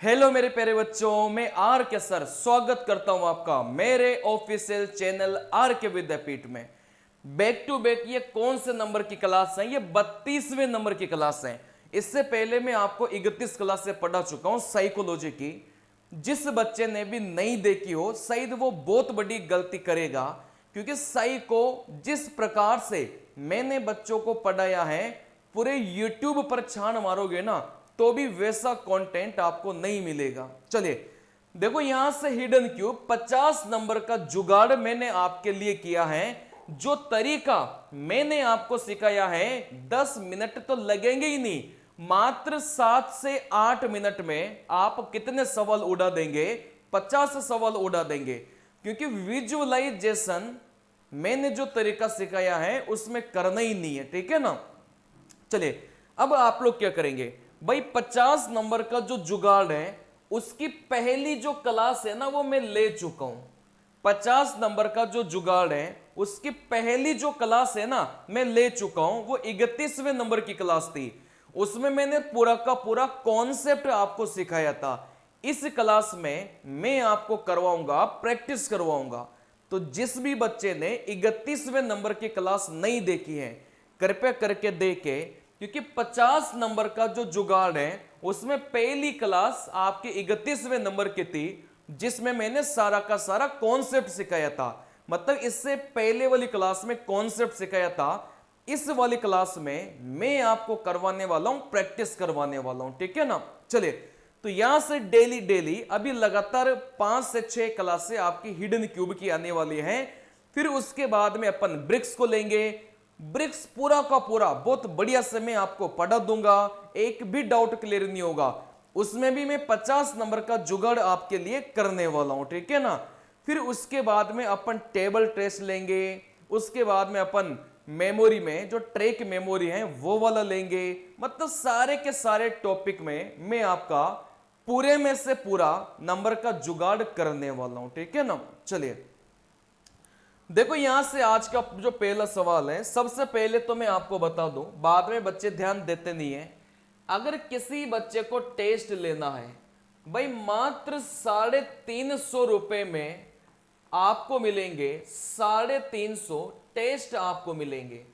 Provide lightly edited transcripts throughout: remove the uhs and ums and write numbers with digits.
Hello मेरे प्यारे बच्चों, मैं आर के सर स्वागत करता हूं आपका मेरे ऑफिशियल चैनल आर के विद्यापीठ में। बैक टू बैक ये कौन से नंबर की क्लास है? ये 32वें नंबर की क्लास है। इससे पहले मैं आपको 31 क्लास से पढ़ा चुका हूं साइकोलॉजी की। जिस बच्चे ने भी नहीं देखी हो शायद वो बहुत बड़ी गलती करेगा, क्योंकि साइको जिस प्रकार से मैंने बच्चों को पढ़ाया है, पूरे यूट्यूब पर छान मारोगे ना तो भी वैसा कंटेंट आपको नहीं मिलेगा। चलिए देखो, यहां से हिडन क्यूब 50 नंबर का जुगाड़ मैंने आपके लिए किया है। जो तरीका मैंने आपको सिखाया है 10 मिनट तो लगेंगे ही नहीं, मात्र 7 से 8 मिनट में आप कितने सवाल उड़ा देंगे? 50 सवाल उड़ा देंगे, क्योंकि विजुअलाइजेशन मैंने जो तरीका सिखाया है उसमें करना ही नहीं है। ठीक है ना? चलिए अब आप लोग क्या करेंगे भाई, 50 नंबर का जो जुगाड़ है उसकी पहली जो क्लास है ना वो मैं ले चुका हूं। 50 नंबर का जो जुगाड़ है उसकी पहली जो क्लास है ना मैं ले चुका हूं। वो 31वें नंबर की क्लास थी। उसमें मैंने पूरा का पूरा कॉन्सेप्ट आपको सिखाया था। इस क्लास में मैं आपको करवाऊंगा, प्रैक्टिस करवाऊंगा। तो जिस भी बच्चे ने 31वें नंबर की क्लास नहीं देखी है कृपया करके देखे, क्योंकि 50 नंबर का जो जुगाड़ है उसमें पहली क्लास आपके 31वें नंबर की थी, जिसमें मैंने सारा का सारा कॉन्सेप्ट सिखाया था। मतलब इससे पहले वाली क्लास में कॉन्सेप्ट सिखाया था, इस वाली क्लास में मैं आपको करवाने वाला हूं, प्रैक्टिस करवाने वाला हूं। ठीक है ना? चलिए, तो यहां से डेली डेली अभी लगातार 5 से 6 क्लासें आपकी हिडन क्यूब की आने वाली हैं। फिर उसके बाद में अपन ब्रिक्स को लेंगे। ब्रिक्स पूरा का पूरा बहुत बढ़िया से मैं आपको पढ़ा दूंगा, एक भी डाउट क्लियर नहीं होगा। उसमें भी मैं 50 नंबर का जुगाड़ आपके लिए करने वाला हूं। ठीक है ना? फिर उसके बाद में अपन टेबल ट्रेस लेंगे। उसके बाद में अपन मेमोरी में जो ट्रैक मेमोरी है वो वाला लेंगे। मतलब सारे के सारे टॉपिक में मैं आपका पूरे में से पूरा नंबर का जुगाड़ करने वाला हूं। ठीक है ना? चलिए देखो, यहां से आज का जो पहला सवाल है, सबसे पहले तो मैं आपको बता दूं, बाद में बच्चे ध्यान देते नहीं है। अगर किसी बच्चे को टेस्ट लेना है भाई, मात्र 350 रुपए में आपको मिलेंगे 350 टेस्ट आपको मिलेंगे।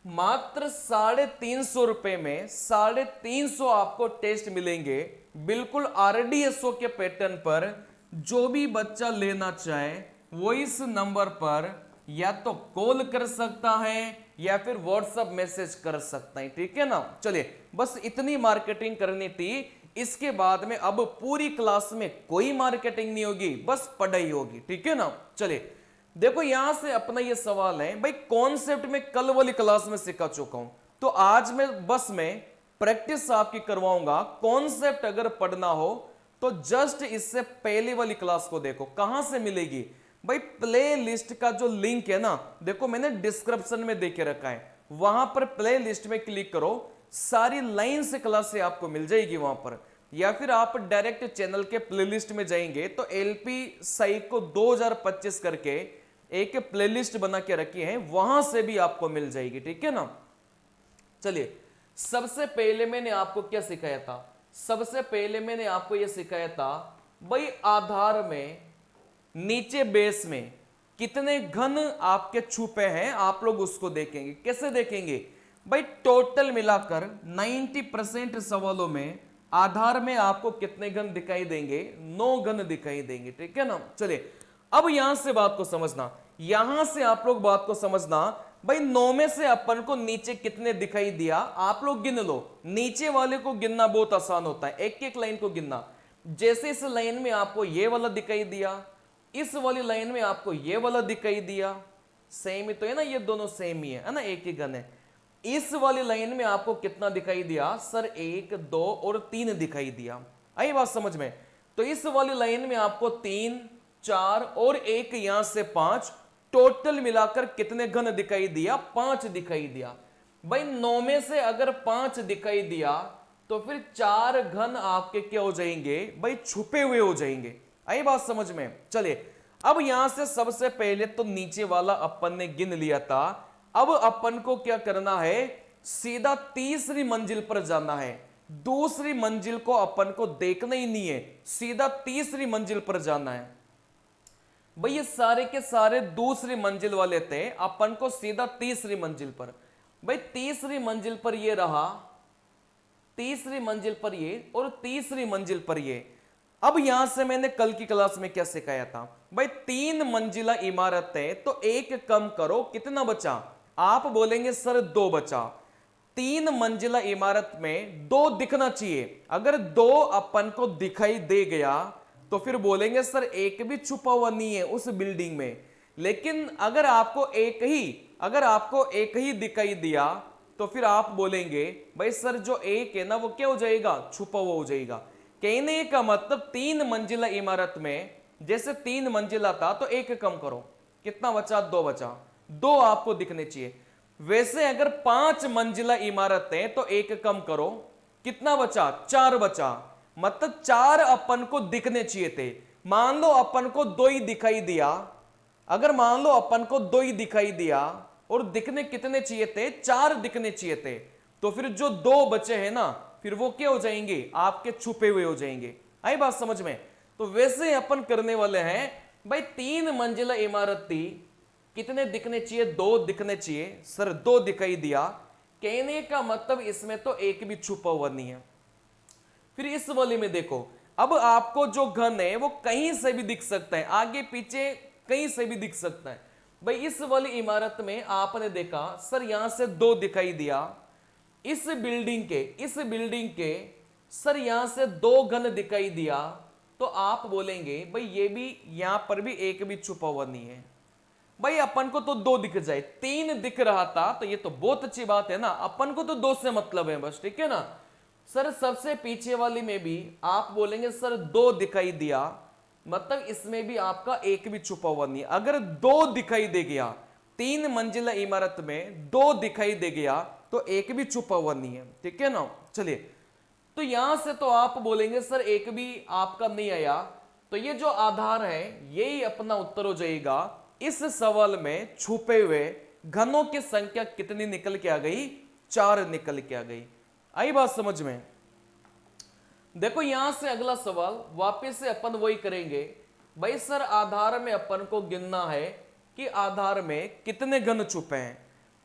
मात्र 350 रुपए में 350 आपको टेस्ट मिलेंगे, बिल्कुल आरडीएसओ के पैटर्न पर। जो भी बच्चा लेना चाहे वो इस नंबर पर या तो कॉल कर सकता है या फिर व्हाट्सएप मैसेज कर सकता है। ठीक है ना? चलिए, बस इतनी मार्केटिंग करनी थी। इसके बाद में अब पूरी क्लास में कोई मार्केटिंग नहीं होगी, बस पढ़ाई होगी। ठीक है ना? चलिए देखो, यहां से अपना ये सवाल है भाई, कॉन्सेप्ट में कल वाली क्लास में सिखा चुका हूं, तो आज मैं बस में प्रैक्टिस आपकी करवाऊंगा। कॉन्सेप्ट अगर पढ़ना हो तो जस्ट इससे पहले वाली क्लास को देखो, कहां से मिलेगी भाई? प्ले लिस्ट का जो लिंक है ना, देखो मैंने डिस्क्रिप्शन में देके रखा है, वहां पर प्ले लिस्ट में क्लिक करो, सारी लाइन से क्लास से आपको मिल जाएगी वहां पर। या फिर आप डायरेक्ट चैनल के प्लेलिस्ट में जाएंगे तो एलपी साइको 2025 करके एक प्लेलिस्ट बना के रखी है, वहां से भी आपको मिल जाएगी। ठीक है ना? चलिए, सबसे पहले मैंने आपको क्या सिखाया था? सबसे पहले मैंने आपको यह सिखाया था भाई, आधार में नीचे बेस में कितने घन आपके छुपे हैं, आप लोग उसको देखेंगे। कैसे देखेंगे भाई? टोटल मिलाकर 90% सवालों में आधार में आपको कितने घन दिखाई देंगे? 9 घन दिखाई देंगे। ठीक है ना? चलिए अब यहां से बात को समझना, यहां से आप लोग बात को समझना भाई, 9 में से अपन को नीचे कितने दिखाई दिया आप लोग गिन लो। नीचे वाले को गिनना बहुत आसान होता है, एक एक लाइन को गिनना। जैसे इस लाइन में आपको ये वाला दिखाई दिया, इस वाली लाइन में आपको ये वाला दिखाई दिया, सेम ही तो है ना, ये दोनों सेम ही है ना, एक ही घन है। इस वाली लाइन में आपको कितना दिखाई दिया सर? 1 2 और 3 दिखाई दिया। आई बात समझ में? तो इस वाली लाइन में आपको 3 4 और 1 यहां से 5, टोटल मिलाकर कितने घन दिखाई दिया? 5 दिखाई दिया। भाई 9 में से अगर 5 दिखाई दिया तो फिर 4 घन आपके क्या हो जाएंगे भाई? छुपे हुए हो जाएंगे। आई बात समझ में? चलिए अब यहां से सबसे पहले तो नीचे वाला अपन ने गिन लिया था। अब अपन को क्या करना है? सीधा तीसरी मंजिल पर जाना है। दूसरी मंजिल को अपन को देखना ही नहीं है, सीधा तीसरी मंजिल पर जाना है। भाई ये सारे के सारे दूसरी मंजिल वाले थे, अपन को सीधा तीसरी मंजिल पर। भाई तीसरी मंजिल पर ये रहा, तीसरी मंजिल पर ये, और तीसरी मंजिल पर ये। अब यहां से मैंने कल की क्लास में क्या सिखाया था, भाई 3 मंजिला इमारत है तो एक कम करो, कितना बचा? आप बोलेंगे सर 2 बचा। 3 मंजिला इमारत में 2 दिखना चाहिए, अगर 2 अपन को दिखाई दे गया तो फिर बोलेंगे सर एक भी छुपा हुआ नहीं है उस बिल्डिंग में। लेकिन अगर आपको एक ही दिखाई दिया तो फिर आप बोलेंगे भाई सर जो एक है ना वो क्या हो जाएगा? छुपा हुआ हो जाएगा। कहने का मतलब 3 मंजिला इमारत में जैसे 3 मंजिला था तो एक कम करो, कितना बचा? 2 बचा। 2 आपको दिखने चाहिए। वैसे अगर 5 मंजिला इमारत है तो एक कम करो, कितना बचा? 4 बचा। मतलब 4 अपन को दिखने चाहिए थे। मान लो अपन को 2 ही दिखाई दिया, अगर मान लो अपन को 2 ही दिखाई दिया और दिखने कितने चाहिए थे? 4 दिखने चाहिए थे, तो फिर जो 2 बचे हैं ना फिर वो क्या हो जाएंगे? आपके छुपे हुए हो जाएंगे। आई बात समझ में? तो वैसे अपन करने वाले हैं भाई 3 मंजिला इमारत थी, कितने दिखने चाहिए? 2 दिखने चाहिए। सर 2 दिखाई दिया, कहने का मतलब इसमें तो एक भी छुपा हुआ नहीं है। फिर इस वाले में देखो, अब आपको जो घन है वो कहीं से भी दिख सकता है, आगे पीछे कहीं से भी दिख सकता है। भाई इस वाली इमारत में आपने देखा सर यहां से 2 दिखाई दिया, इस बिल्डिंग के सर यहां से 2 घन दिखाई दिया, तो आप बोलेंगे भाई ये भी यहां पर भी एक भी छुपा हुआ नहीं है। भाई अपन को तो 2 दिख जाए, 3 दिख रहा था तो ये तो बहुत अच्छी बात है ना, अपन को तो 2 से मतलब है बस, ठीक है ना। सर सबसे पीछे वाली में भी आप बोलेंगे सर 2 दिखाई दिया, मतलब इसमें भी आपका एक भी छुपा हुआ नहीं है। अगर 2 दिखाई दे गया, 3 मंजिला इमारत में 2 दिखाई दे गया तो एक भी छुपा हुआ नहीं है, ठीक है ना। चलिए, तो यहां से तो आप बोलेंगे सर एक भी आपका नहीं आया, तो ये जो आधार है यही अपना उत्तर हो जाएगा। इस सवाल में छुपे हुए घनों की संख्या कितनी निकल के आ गई? 4 निकल के आ गई। आई बात समझ में? देखो यहां से अगला सवाल वापस से अपन वही करेंगे। भाई सर आधार में अपन को गिनना है कि आधार में कितने घन छुपे हैं।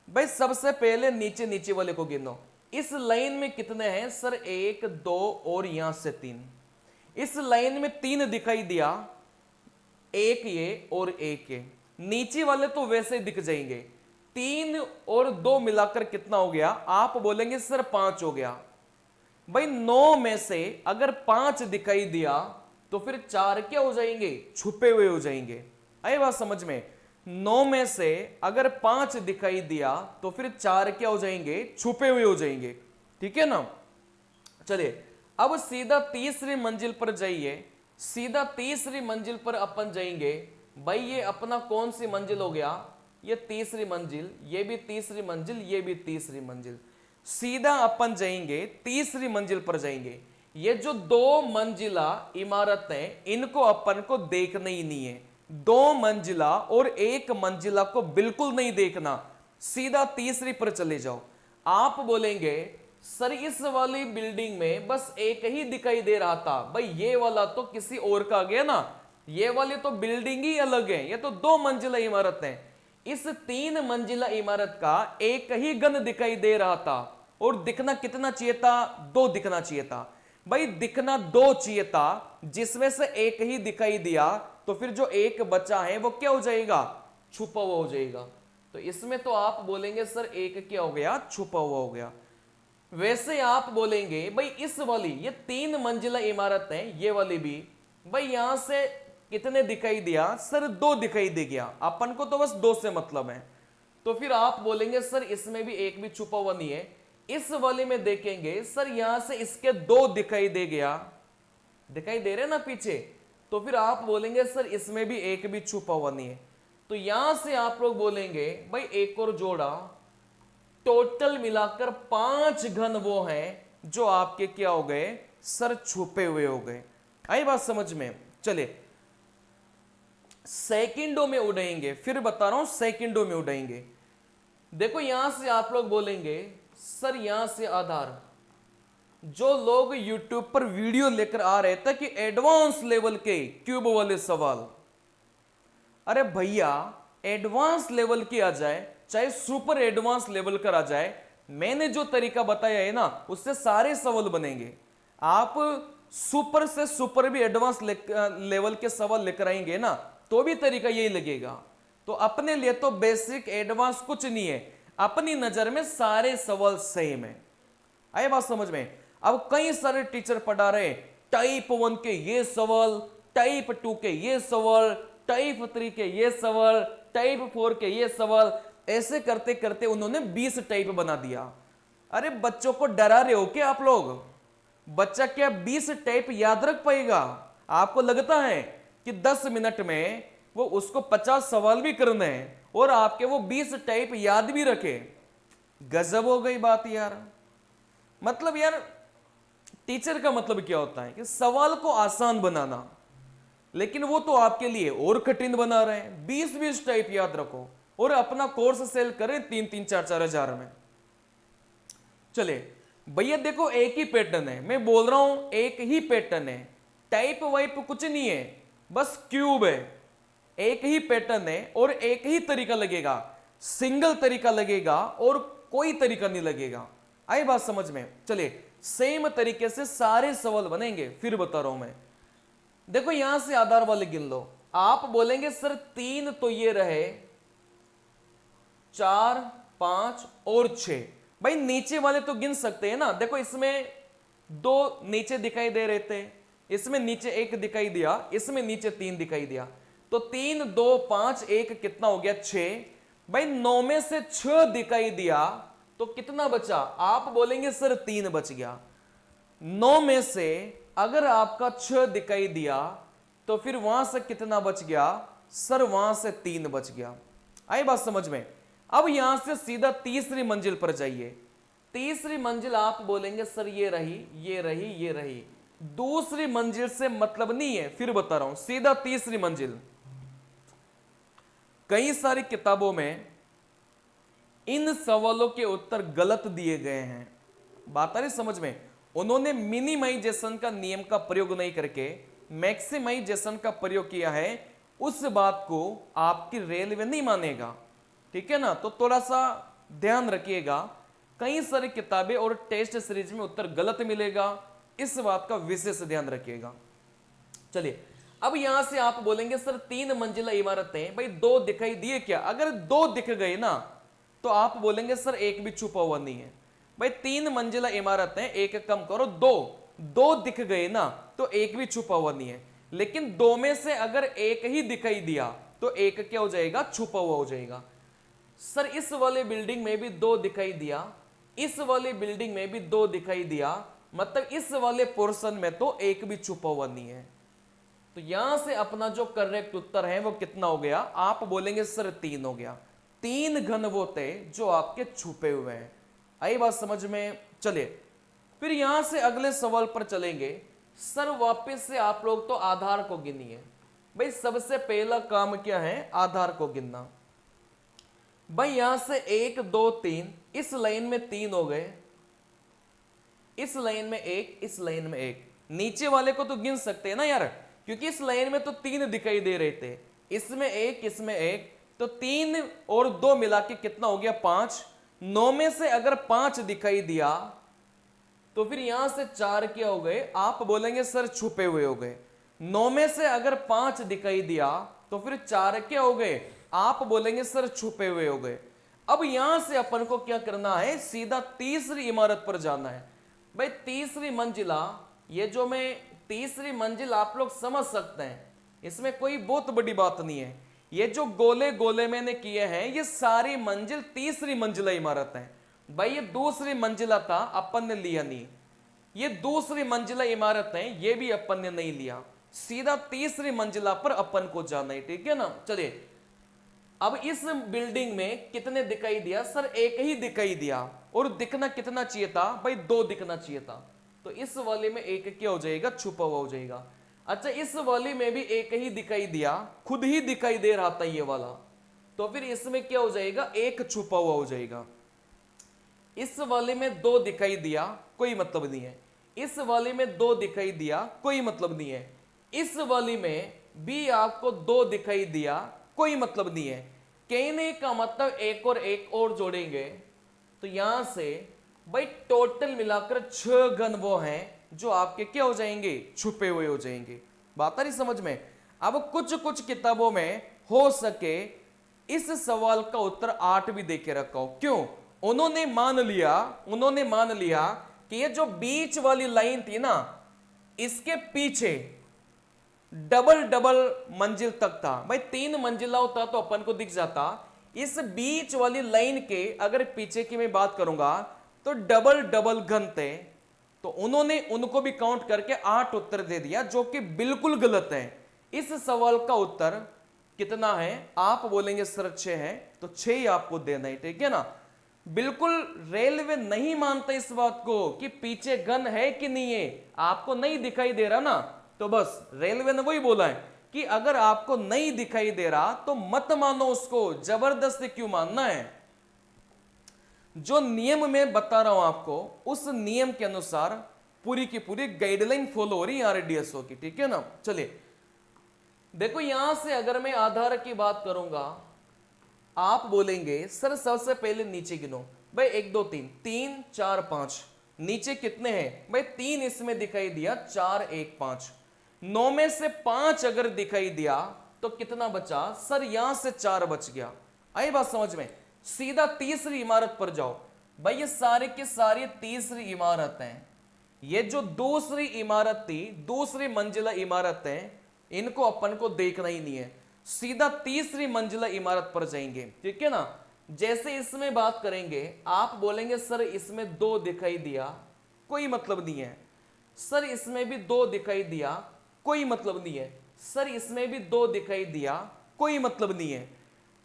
भाई सबसे पहले नीचे नीचे वाले को गिनो, इस लाइन में कितने हैं? सर 1 2 और यहां से 3। इस लाइन में 3 दिखाई दिया, एक ये और एक ये। नीचे वाले तो वैसे ही दिख जाएंगे। 3 और 2 मिलाकर कितना हो गया? आप बोलेंगे सर 5 हो गया। भाई 9 में से अगर 5 दिखाई दिया तो फिर 4 क्या हो जाएंगे? छुपे हुए हो जाएंगे। आई बात समझ में? 9 में से अगर 5 दिखाई दिया तो फिर 4 क्या हो जाएंगे? छुपे हुए हो जाएंगे, ठीक है ना। चलिए अब सीधा तीसरी मंजिल पर जाइए, सीधा तीसरी मंजिल पर अपन जाएंगे। भाई ये अपना कौन सी मंजिल हो गया? ये तीसरी मंजिल, ये भी तीसरी मंजिल, ये भी तीसरी मंजिल। सीधा अपन जाएंगे तीसरी मंजिल पर जाएंगे। ये जो 2 मंजिला इमारत है इनको अपन को देखना ही नहीं है। 2 मंजिला और 1 मंजिला को बिल्कुल नहीं देखना, सीधा तीसरी पर चले जाओ। आप बोलेंगे सर इस वाली बिल्डिंग में बस एक ही दिखाई दे रहा था। भाई ये वाला तो किसी और का गया ना, ये वाली तो बिल्डिंग ही अलग है, ये तो 2 मंजिला इमारत है। इस 3 मंजिला इमारत का एक ही घन दिखाई दे रहा था, और दिखना कितना चाहिए था? 2 दिखना चाहिए था। भाई दिखना 2 चाहिए था, जिसमें से एक ही दिखाई दिया, तो फिर जो एक बचा है वो क्या हो जाएगा? छुपा हुआ हो जाएगा। तो इसमें तो आप बोलेंगे सर एक क्या हो गया? छुपा हुआ हो गया। वैसे आप बोलेंगे भाई इस वाली ये 3 मंजिला इमारत है, ये वाली भी, भाई यहां से कितने दिखाई दिया? सर 2 दिखाई दे गया, अपन को तो बस 2 से मतलब है। तो फिर आप बोलेंगे सर इसमें भी एक भी छुपा हुआ नहीं है। इस वाले में देखेंगे सर यहां से इसके 2 दिखाई दे गया, दिखाई दे रहे ना पीछे, तो फिर आप बोलेंगे सर इसमें भी एक भी छुपा हुआ नहीं है। तो यहां से आप लोग बोलेंगे भाई एक और जोड़ा, टोटल मिलाकर 5 घन वो हैं जो आपके क्या हो गए? सर छुपे हुए हो गए। आई बात समझ में? चलिए सेकंडों में उड़ाएंगे, फिर बता रहा हूं सेकंडों में उड़ाएंगे। देखो यहां से आप लोग बोलेंगे सर यहां से आधार, जो लोग YouTube पर वीडियो लेकर आ रहे थे कि एडवांस लेवल के क्यूब वाले सवाल, अरे भैया एडवांस लेवल की आ जाए चाहे सुपर एडवांस लेवल का आ जाए, मैंने जो तरीका बताया है ना उससे सारे सवाल बनेंगे। आप सुपर से सुपर भी एडवांस लेवल के सवाल लेकर आएंगे ना तो भी तरीका यही लगेगा। तो अपने लिए तो बेसिक एडवांस कुछ नहीं है, अपनी नजर में सारे सवाल सेम है। आए बात समझ में। अब कई सारे टीचर पढ़ा रहे टाइप 1 के ये सवाल, टाइप 2 के ये सवाल, टाइप 3 के ये सवाल, टाइप 4 के ये सवाल, ऐसे करते करते उन्होंने 20 टाइप बना दिया। अरे बच्चों को डरा रहे हो क्या आप लोग? बच्चा क्या 20 टाइप याद रख पाएगा? आपको लगता है कि 10 मिनट में वो उसको 50 सवाल भी करने हैं और आपके वो 20 टाइप याद भी रखे? गजब हो गई बात यार। मतलब यार टीचर का मतलब क्या होता है कि सवाल को आसान बनाना, लेकिन वो तो आपके लिए और कठिन बना रहे हैं। 20-20 टाइप याद रखो और अपना कोर्स सेल करें 3-3, 4-4 हजार में। चले भैया देखो एक ही पैटर्न है, मैं बोल रहा हूं एक ही पैटर्न है, टाइप वाइप कुछ नहीं है, बस क्यूब है। एक ही पैटर्न है और एक ही तरीका लगेगा, सिंगल तरीका लगेगा और कोई तरीका नहीं लगेगा। आई बात समझ में? चलिए सेम तरीके से सारे सवाल बनेंगे, फिर बता रहा हूं मैं। देखो यहां से आधार वाले गिन लो। आप बोलेंगे सर 3 तो ये रहे, 4, 5 और 6। भाई नीचे वाले तो गिन सकते हैं ना। देखो इसमें 2 नीचे दिखाई दे रहे थे, इसमें नीचे 1 दिखाई दिया, इसमें नीचे 3 दिखाई दिया, तो 3, 2, 5, 1 कितना हो गया? 6। भाई 9 में से 6 दिखाई दिया तो कितना बचा? आप बोलेंगे सर 3 बच गया। 9 में से अगर आपका 6 दिखाई दिया तो फिर वहां से कितना बच गया? सर वहां से 3 बच गया। आई बात समझ में? अब यहां से सीधा तीसरी मंजिल पर जाइए। तीसरी मंजिल आप बोलेंगे सर ये रही, ये रही, ये रही। दूसरी मंजिल से मतलब नहीं है, फिर बता रहा हूं, सीधा तीसरी मंजिल। कई सारी किताबों में इन सवालों के उत्तर गलत दिए गए हैं। बात आ रही समझ में? उन्होंने मिनिमाइजेशन का नियम का प्रयोग नहीं करके मैक्सिमाइजेशन का प्रयोग किया है। उस बात को आपकी रेलवे नहीं मानेगा, ठीक है ना? तो थोड़ा सा ध्यान रखिएगा। कई सारी किताबें और टेस्ट सीरीज में उत्तर गलत मिलेगा, इस बात का विशेष ध्यान रखिएगा। चलिए अब यहां से आप बोलेंगे सर 3 मंजिला इमारतें, भाई 2 दिखाई दिए क्या? अगर 2 दिख गए ना तो आप बोलेंगे सर एक भी छुपा हुआ नहीं है। भाई 3 मंजिला इमारतें, एक कम करो 2 दिख गए ना तो एक भी छुपा हुआ नहीं है। लेकिन 2 में से अगर एक ही दिखाई दिया तो एक क्या हो जाएगा? छुपा हुआ हो जाएगा। सर इस वाले बिल्डिंग में भी 2 दिखाई दिया, इस वाले बिल्डिंग में भी 2 दिखाई दिया, मतलब इस वाले पोर्शन में तो एक भी छुपा हुआ नहीं है। तो यहां से अपना जो करेक्ट उत्तर है वो कितना हो गया? आप बोलेंगे सर 3 हो गया। 3 घन वो थे जो आपके छुपे हुए हैं। आई बात समझ में? चलिए फिर यहां से अगले सवाल पर चलेंगे। सर वापस से आप लोग तो आधार को गिनिए। भाई सबसे पहला काम क्या है? आधार को गिनना। भाई यहां से 1, 2, 3, इस लाइन में 3 हो गए, इस लाइन में 1, इस लाइन में 1। नीचे वाले को तो गिन सकते हैं ना यार, क्योंकि इस लाइन में तो 3 दिखाई दे रहे थे, इसमें 1, इसमें 1, तो 3 और 2 मिला के कितना हो गया? 5। 9 में से अगर 5 दिखाई दिया तो फिर यहां से 4 क्या हो गए? आप बोलेंगे सर छुपे हुए हो गए। 9 में से अगर 5 दिखाई दिया तो फिर 4 क्या हो गए? आप बोलेंगे सर छुपे हुए हो गए। अब यहां से अपन को क्या करना है? सीधा तीसरी इमारत पर जाना है। भाई तीसरी मंजिला, ये जो मैं तीसरी मंजिल आप लोग समझ सकते हैं, इसमें कोई बहुत बड़ी बात नहीं है। ये जो गोले गोले मैंने किए हैं ये सारी मंजिल तीसरी मंजिला इमारत है। भाई ये दूसरी मंजिला था, अपन ने लिया नहीं। ये दूसरी मंजिला इमारत है, ये भी अपन ने नहीं लिया। सीधा तीसरी मंजिला पर अपन को जाना है, ठीक है ना? चलिए अब इस बिल्डिंग में कितने दिखाई दिया? सर एक ही दिखाई दिया, और दिखना कितना चाहिए था? भाई 2 दिखना चाहिए था। तो इस वाले में एक क्या हो जाएगा? छुपा हुआ हो जाएगा। अच्छा इस वाले में भी एक ही दिखाई दिया, खुद ही दिखाई दे रहा था ये वाला, तो फिर इसमें क्या हो जाएगा? एक छुपा हुआ हो जाएगा। इस वाले में 2 दिखाई दिया, कोई मतलब नहीं है। इस वाली में 2 दिखाई दिया, कोई मतलब नहीं है। इस वाली में भी आपको 2 दिखाई दिया, कोई मतलब नहीं है। कहने का मतलब एक और जोड़ेंगे तो यहां से भाई टोटल मिलाकर 6 घन वो हैं जो आपके क्या हो जाएंगे, छुपे हुए हो जाएंगे। बात आ रही समझ में। अब कुछ कुछ किताबों में हो सके इस सवाल का उत्तर 8 भी देके रखा हो। क्यों? उन्होंने मान लिया कि ये जो बीच वाली लाइन थी ना, इसके पीछे डबल डबल मंजिल तक था। भाई 3 मंजिला होता तो अपन को दिख जाता। इस बीच वाली लाइन के अगर पीछे की मैं बात करूंगा तो डबल डबल घन थे। तो उन्होंने उनको भी काउंट करके 8 उत्तर दे दिया, जो कि बिल्कुल गलत है। इस सवाल का उत्तर कितना है? आप बोलेंगे सर 6 है, तो 6 ही आपको देना है, ठीक है ना। बिल्कुल रेलवे नहीं मानता इस बात को कि पीछे गन है कि नहीं है, आपको नहीं दिखाई दे रहा ना, तो बस रेलवे ने वही बोला है कि अगर आपको नहीं दिखाई दे रहा तो मत मानो उसको, जबरदस्ती क्यों मानना है। जो नियम मैं बता रहा हूं आपको, उस नियम के अनुसार पूरी की पूरी गाइडलाइन फॉलो हो रही है आरडीएसओ की, ठीक है ना। चलिए देखो, यहां से अगर मैं आधार की बात करूंगा, आप बोलेंगे सर सबसे पहले नीचे गिनो। भाई 1 2 3 3 4 5, नीचे कितने हैं? भाई 3 इसमें दिखाई दिया, 4 1 5, 9 में से 5 अगर दिखाई दिया तो कितना बचा? सर यहां से 4 बच गया। आई बात समझ में। सीधा तीसरी इमारत पर जाओ। भाई ये सारे की सारी तीसरी इमारत हैं। ये जो दूसरी इमारत थी, दूसरी मंजिला इमारत है, इनको अपन को देखना ही नहीं है, सीधा तीसरी मंजिला इमारत पर जाएंगे, ठीक है ना। जैसे इसमें बात करेंगे, आप बोलेंगे सर इसमें 2 दिखाई दिया, कोई मतलब नहीं है। सर इसमें भी 2 दिखाई दिया, कोई मतलब नहीं है। सर इसमें भी 2 दिखाई दिया, कोई मतलब नहीं है।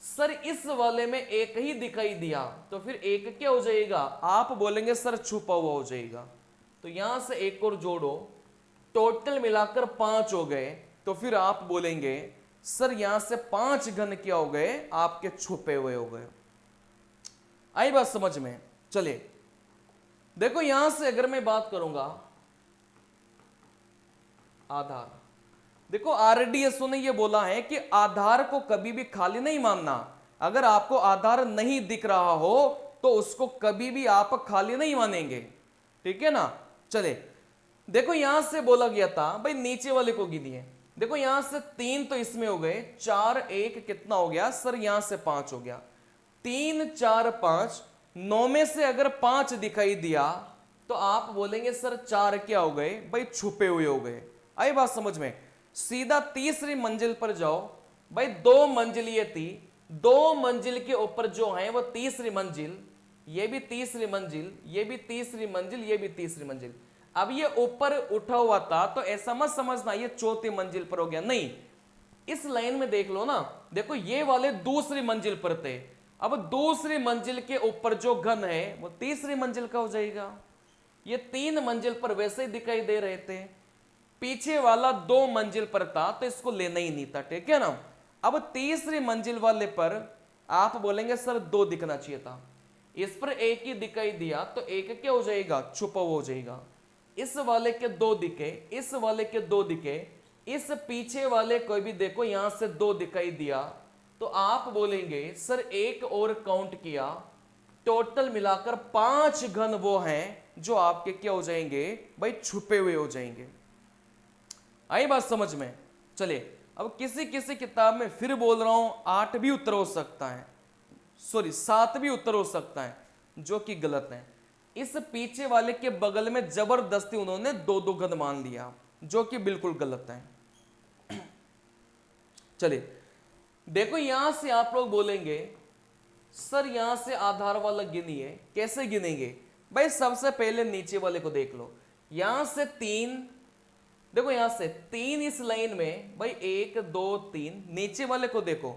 सर इस वाले में 1 ही दिखाई दिया, तो फिर 1 क्या हो जाएगा? आप बोलेंगे सर छुपा हुआ हो जाएगा। तो यहां से 1 और जोड़ो, टोटल मिलाकर 5 हो गए। तो फिर आप बोलेंगे सर यहां से 5 घन क्या हो गए? आपके छुपे हुए हो गए। आई बात समझ में। चलिए देखो, यहां से अगर मैं बात करूंगा आधार, देखो आरडीएसओ ने यह बोला है कि आधार को कभी भी खाली नहीं मानना। अगर आपको आधार नहीं दिख रहा हो तो उसको कभी भी आप खाली नहीं मानेंगे, ठीक है ना। चले देखो, यहां से बोला गया था भाई नीचे वाले को गिनिए। देखो यहां से 3 तो इसमें हो गए, 4 1 कितना हो गया? सर यहां से 5 हो गया। 3 4 5, 9 में से अगर 5 दिखाई दिया तो आप बोलेंगे सर 4 क्या हो गए? भाई छुपे हुए हो गए। आई बात समझ में। सीधा तीसरी मंजिल पर जाओ। भाई 2 मंजिल ये थी, 2 मंजिल के ऊपर जो है वो तीसरी मंजिल, ये भी तीसरी मंजिल, ये भी तीसरी मंजिल, ये भी तीसरी मंजिल। अब ये ऊपर उठा हुआ था तो ऐसा मत समझना ये चौथी मंजिल पर हो गया, नहीं। इस लाइन में देख लो ना, देखो ये वाले दूसरी मंजिल पर थे। अब दूसरी मंजिल के ऊपर जो घन है वो तीसरी मंजिल का हो जाएगा। ये 3 मंजिल पर वैसे ही दिखाई दे रहे थे, पीछे वाला 2 मंजिल पर था तो इसको लेना ही नहीं था, ठीक है ना। अब तीसरी मंजिल वाले पर आप बोलेंगे सर 2 दिखना चाहिए था, इस पर 1 ही दिखाई दिया तो 1 क्या हो जाएगा? छुपा हुआ हो जाएगा। इस वाले के 2 दिखे, इस वाले के 2 दिखे, इस पीछे वाले को भी देखो यहां से 2 दिखाई दिया, तो आप बोलेंगे सर 1 और काउंट किया, टोटल मिलाकर 5 घन वो हैं जो आपके क्या हो जाएंगे? भाई छुपे हुए हो जाएंगे। आई बात समझ में। चलिए अब किसी किसी किताब में फिर बोल रहा हूं 8 भी उत्तर हो सकता है, सॉरी 7 भी उत्तर हो सकता है, जो कि गलत है। इस पीछे वाले के बगल में जबरदस्ती उन्होंने 2 घन मान लिया, जो कि बिल्कुल गलत है। चलिए देखो, यहां से आप लोग बोलेंगे सर यहां से आधार वाला गिनिए, कैसे गिनेंगे? भाई सबसे पहले नीचे वाले को देख लो, यहां से 3, देखो यहां से 3 इस लाइन में, भाई 1 2 3, नीचे वाले को देखो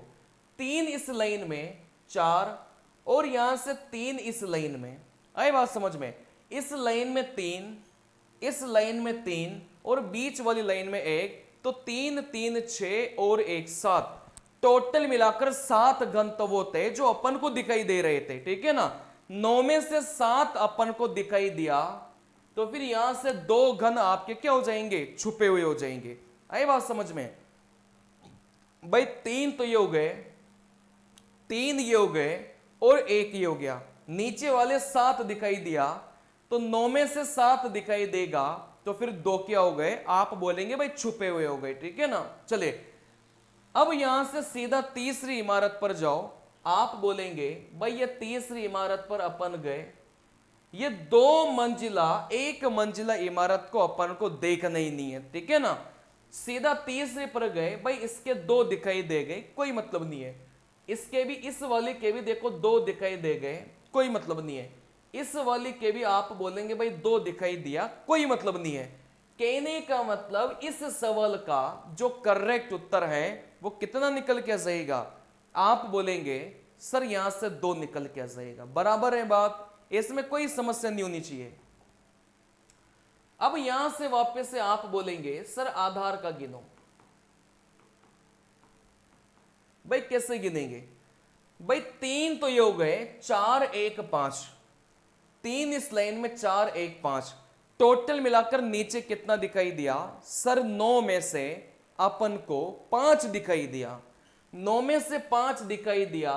3 इस लाइन में, 4, और यहां से 3 इस लाइन में। आई बात समझ में। इस लाइन में 3, इस लाइन में 3, और बीच वाली लाइन में 1, तो 3 3 6 और 1 7, टोटल मिलाकर 7 घन तो वो थे जो अपन को दिखाई दे रहे थे, ठीक है ना। 9 में से 7 अपन को दिखाई दिया तो फिर यहां से दो घन आपके क्या हो जाएंगे, छुपे हुए हो जाएंगे। आई बात समझ में? भाई तीन तो ये हो गए, तीन ये हो गए और एक ये हो गया, नीचे वाले सात दिखाई दिया, तो 9 में से 7 दिखाई देगा, तो फिर दो क्या हो गए, आप बोलेंगे भाई छुपे हुए हो गए। ठीक है ना? चले अब यहां से सीधा तीसरी इमारत पर जाओ, आप बोलेंगे भाई ये तीसरी इमारत पर अपन गए, ये दो मंजिला एक मंजिला इमारत को अपन को देखना ही नहीं है। ठीक है ना? सीधा तीसरे पर गए, भाई इसके दो दिखाई दे गए, कोई मतलब नहीं है। इसके भी, इस वाले के भी देखो दो दिखाई दे गए, कोई मतलब नहीं है। इस वाली के भी आप बोलेंगे भाई दो दिखाई दिया, कोई मतलब नहीं है। कहने का मतलब इस सवाल का जो करेक्ट उत्तर है वो कितना निकल के जाएगा, आप बोलेंगे सर यहां से दो निकल के जाएगा। बराबर है बात, इसमें कोई समस्या नहीं होनी चाहिए। अब यहां से वापस से आप बोलेंगे सर आधार का गिनो। भाई कैसे गिनेंगे? भाई तीन तो ये हो गए, 4 1 5, तीन इस लाइन में 4 1 5, टोटल मिलाकर नीचे कितना दिखाई दिया सर? 9 में से अपन को 5 दिखाई दिया, 9 में से 5 दिखाई दिया,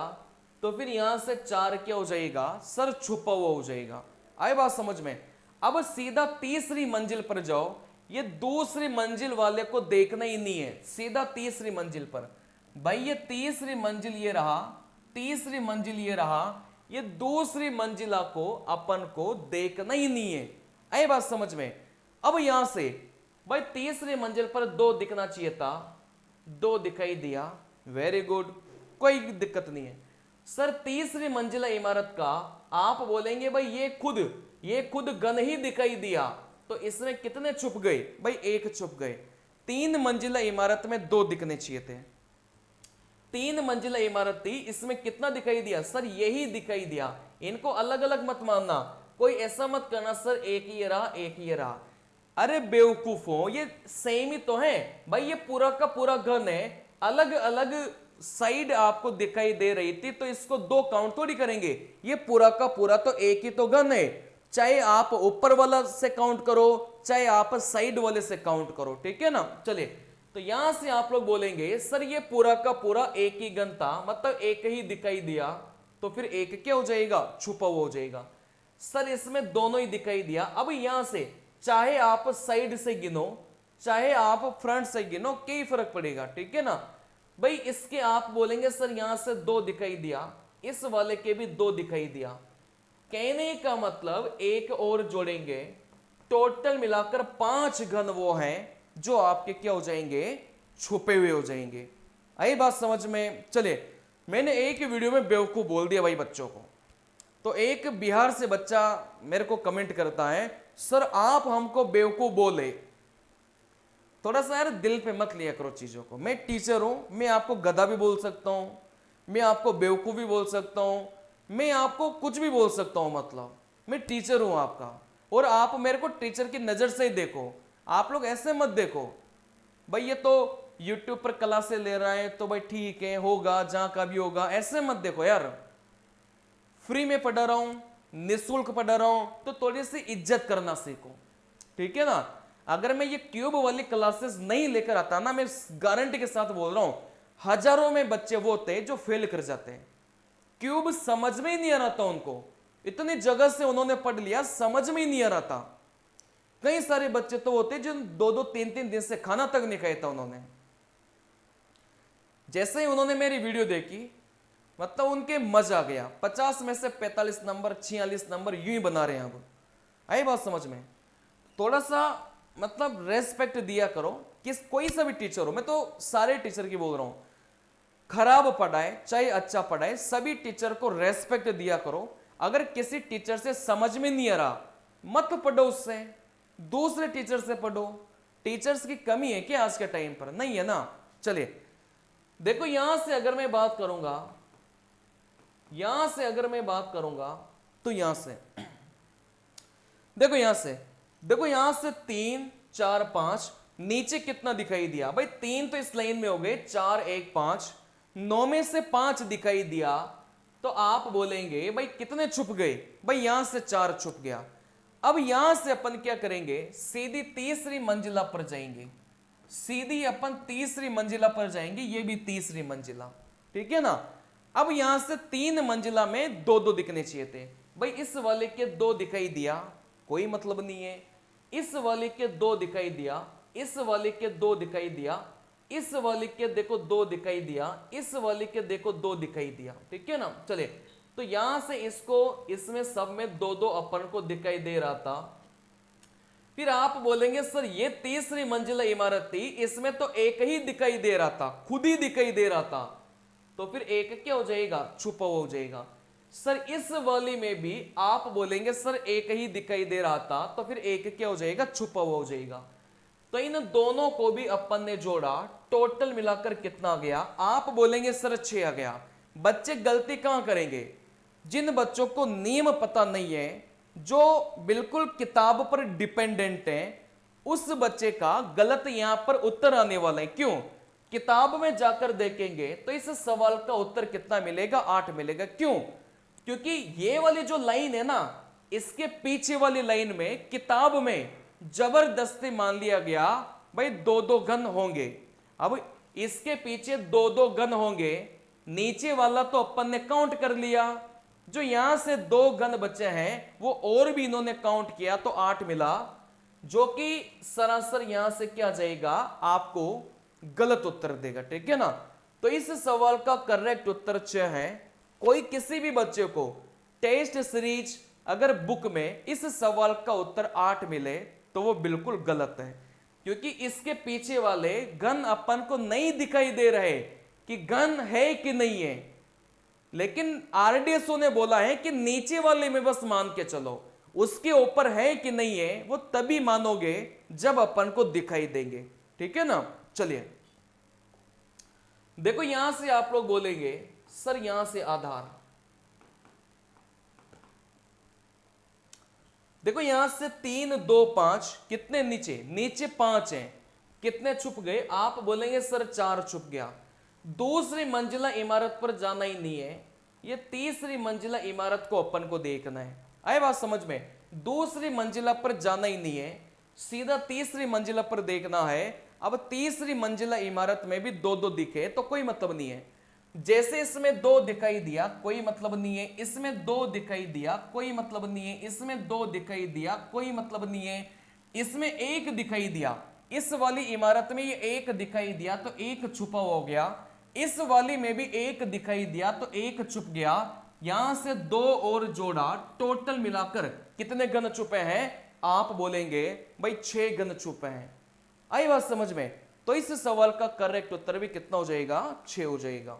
तो फिर यहां से 4 क्या हो जाएगा सर? छुपा हुआ हो जाएगा। आए बात समझ में? अब सीधा तीसरी मंजिल पर जाओ, ये दूसरी मंजिल वाले को देखना ही नहीं है, सीधा तीसरी मंजिल पर। भाई ये तीसरी मंजिल ये रहा, तीसरी मंजिल ये रहा, ये दूसरी मंजिला को अपन को देखना ही नहीं है। आई बात समझ में? अब यहां से भाई तीसरी मंजिल पर दो दिखना चाहिए था, दो दिखाई दिया, वेरी गुड, कोई दिक्कत नहीं है। सर तीसरी मंजिला इमारत का आप बोलेंगे भाई ये खुद घन ही दिखाई दिया, तो इसमें कितने छुप गए? भाई एक छुप गए। तीन मंजिला इमारत में दो दिखने चाहिए थे, तीन मंजिला इमारत थी, इसमें कितना दिखाई दिया सर? यही दिखाई दिया। इनको अलग अलग मत मानना, कोई ऐसा मत करना सर एक ही रहा एक ही रहा। अरे बेवकूफों, ये सेम ही तो है भाई, ये पूरा का पूरा घन है, अलग अलग साइड आपको दिखाई दे रही थी, तो इसको दो काउंट थोड़ी करेंगे, ये पूरा का पूरा तो एक ही तो घन है, चाहे आप ऊपर वाला से काउंट करो चाहे आप साइड वाले से काउंट करो। ठीक है ना? चलिए, तो यहां से आप लोग बोलेंगे सर ये पूरा का पूरा एक ही घन था, मतलब एक ही दिखाई दिया, तो फिर एक क्या हो जाएगा? छुपा हुआ हो जाएगा। सर इसमें दोनों ही दिखाई दिया। अब यहां से चाहे आप साइड से गिनो चाहे आप फ्रंट से गिनो, क्या फर्क पड़ेगा? ठीक है ना भाई? इसके आप बोलेंगे सर यहां से दो दिखाई दिया, इस वाले के भी दो दिखाई दिया, कहने का मतलब एक और जोड़ेंगे, टोटल मिलाकर 5 घन वो हैं जो आपके क्या हो जाएंगे? छुपे हुए हो जाएंगे। आई बात समझ में? चले, मैंने एक वीडियो में बेवकूफ बोल दिया भाई बच्चों को, तो एक बिहार से बच्चा मेरे को कमेंट करता है सर आप हमको बेवकूफ बोले। थोड़ा सा यार दिल पे मत लिया करो चीजों को, मैं टीचर हूं, मैं आपको गधा भी बोल सकता हूं, मैं आपको बेवकूफ भी बोल सकता हूं, मैं आपको कुछ भी बोल सकता हूं, मतलब मैं टीचर हूं आपका, और आप मेरे को टीचर की नजर से ही देखो। आप लोग ऐसे मत देखो भाई ये तो यूट्यूब पर क्लासें ले रहा है तो भाई ठीक है, होगा जहां का भी होगा, ऐसे मत देखो यार। फ्री में पढ़ा रहा हूं, निःशुल्क पढ़ा रहा हूं, तो थोड़ी सी इज्जत करना सीखो। ठीक है ना? अगर मैं ये क्यूब वाली क्लासेस नहीं लेकर आता ना, मैं गारंटी के साथ बोल रहा हूं, हजारों में बच्चे वो होते हैं जो फेल कर जाते हैं। क्यूब समझ में ही नहीं आ रहा था उनको, इतनी जगह से उन्होंने पढ़ लिया, समझ में ही नहीं आ रहा था। कई सारे बच्चे तो होते जिन 2-2 3-3 दिन से खाना तक नहीं खाया था उन्होंने। जैसे ही उन्होंने मेरी वीडियो देखी, मतलब उनके मजा आ गया, 50 में से 45 नंबर 46 नंबर यूं ही बना रहे हैं। अब आई बात समझ में? थोड़ा सा मतलब रेस्पेक्ट दिया करो, किस कोई सा भी टीचर हो, मैं तो सारे टीचर की बोल रहा हूं, खराब पढ़ाए चाहे अच्छा पढ़ाए, सभी टीचर को रेस्पेक्ट दिया करो। अगर किसी टीचर से समझ में नहीं आ रहा, मत पढ़ो उससे, दूसरे टीचर से पढ़ो। टीचर्स की कमी है क्या आज के टाइम पर? नहीं है ना। चलिए देखो, यहां से अगर मैं बात करूंगा, यहां से अगर मैं बात करूंगा तो यहां से देखो, यहां से 3 4 5, नीचे कितना दिखाई दिया? भाई 3 तो इस लाइन में हो गए, 4 1 5, 9 में से 5 दिखाई दिया, तो आप बोलेंगे भाई कितने छुप गए? भाई यहां से 4 छुप गया। अब यहां से अपन क्या करेंगे, सीधी तीसरी मंजिला पर जाएंगे, सीधी अपन तीसरी मंजिला पर जाएंगे, ये भी तीसरी मंजिला, ठीक है ना। अब यहां से 3 मंजिला में 2-2 दिखने चाहिए थे भाई। इस वाले के 2 दिखाई दिया, कोई मतलब नहीं है। इस वाले के 2 दिखाई दिया, इस वाले के 2 दिखाई दिया, इस वाले के देखो 2 दिखाई दिया, इस वाले के देखो 2 दिखाई दिया, ठीक है ना। चले, तो यहां से इसको, इसमें सब में 2-2 अपन को दिखाई दे रहा था। फिर आप बोलेंगे सर ये तीसरी मंजिला इमारत थी, इसमें तो एक ही दिखाई दे रहा था, खुद ही दिखाई दे रहा था, तो फिर एक क्या हो जाएगा, छुपा हुआ हो जाएगा। सर इस वाली में भी आप बोलेंगे सर एक ही दिखाई दे रहा था, तो फिर एक क्या हो जाएगा, छुपा हुआ हो जाएगा। तो इन दोनों को भी अपन ने जोड़ा, टोटल मिलाकर कितना आ गया, आप बोलेंगे सर 6 आ गया। बच्चे गलती कहां करेंगे, जिन बच्चों को नियम पता नहीं है, जो बिल्कुल किताब पर डिपेंडेंट है, उस बच्चे का गलत यहां पर उत्तर आने वाला है। क्यों, किताब में जाकर देखेंगे तो इस सवाल का उत्तर कितना मिलेगा, 8 मिलेगा। क्यों, क्योंकि ये वाली जो लाइन है ना, इसके पीछे वाली लाइन में किताब में जबरदस्ती मान लिया गया भाई 2-2 घन होंगे। अब इसके पीछे 2-2 घन होंगे, नीचे वाला तो अपन ने काउंट कर लिया, जो यहां से 2 घन बचे हैं वो और भी इन्होंने काउंट किया तो 8 मिला, जो कि सरासर यहां से क्या जाएगा, आपको गलत उत्तर देगा, ठीक है ना। तो इस सवाल का करेक्ट उत्तर 6 है। कोई किसी भी बच्चे को टेस्ट सीरीज अगर बुक में इस सवाल का उत्तर 8 मिले तो वो बिल्कुल गलत है, क्योंकि इसके पीछे वाले घन अपन को नहीं दिखाई दे रहे कि घन है कि नहीं है, लेकिन आरडीएसओ ने बोला है कि नीचे वाले में बस मान के चलो, उसके ऊपर है कि नहीं है वो तभी मानोगे जब अपन को दिखाई देंगे, ठीक है ना। चलिए देखो, यहां से आप लोग बोलेंगे सर यहां से आधार, देखो यहां से 3 2 5 कितने नीचे, नीचे 5 हैं, कितने छुप गए, आप बोलेंगे सर 4 छुप गया। दूसरी मंजिला इमारत पर जाना ही नहीं है, ये तीसरी मंजिला इमारत को अपन को देखना है। आए बात समझ में, दूसरी मंजिला पर जाना ही नहीं है, सीधा तीसरी मंजिला पर देखना है। अब तीसरी मंजिला इमारत में भी 2-2 दिखे तो कोई मतलब नहीं है। जैसे इसमें 2 दिखाई दिया कोई मतलब नहीं है, इसमें 2 दिखाई दिया कोई मतलब नहीं है, इसमें 2 दिखाई दिया कोई मतलब नहीं है, इसमें 1 दिखाई दिया, इस वाली इमारत में ये 1 दिखाई दिया तो 1 छुपा हो गया, इस वाली में भी 1 दिखाई दिया तो 1 छुप गया। यहां से 2 और जोड़ा, टोटल मिलाकर कितने घन छुपे हैं, आप बोलेंगे भाई 6 घन छुपे हैं। आई बात समझ में, तो इस सवाल का करेक्ट उत्तर भी कितना हो जाएगा, 6 हो जाएगा।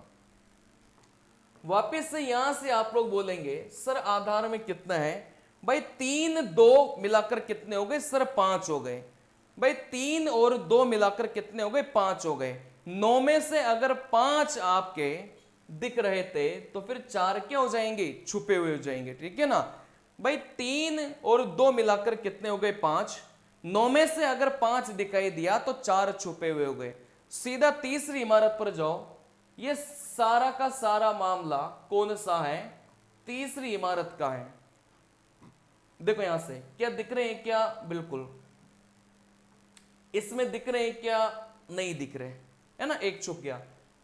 वापस से यहां से आप लोग बोलेंगे सर आधार में कितना है, भाई 3 2 मिलाकर कितने हो गए सर, 5 हो गए। भाई 3 और 2 मिलाकर कितने हो गए, 5 हो गए। 9 में से अगर 5 आपके दिख रहे थे तो फिर 4 क्या हो जाएंगे, छुपे हुए हो जाएंगे, ठीक है ना। भाई 3 और 2 मिलाकर कितने हो गए, 5। 9 में से अगर 5 दिखाई दिया तो 4 छुपे हुए हो गए। सीधा तीसरी इमारत पर जाओ, ये सारा का सारा मामला कौन सा है, तीसरी इमारत का है। देखो यहां से क्या दिख रहे हैं, क्या बिल्कुल इसमें दिख रहे हैं, क्या नहीं दिख रहे है ना, 1 छुप गया।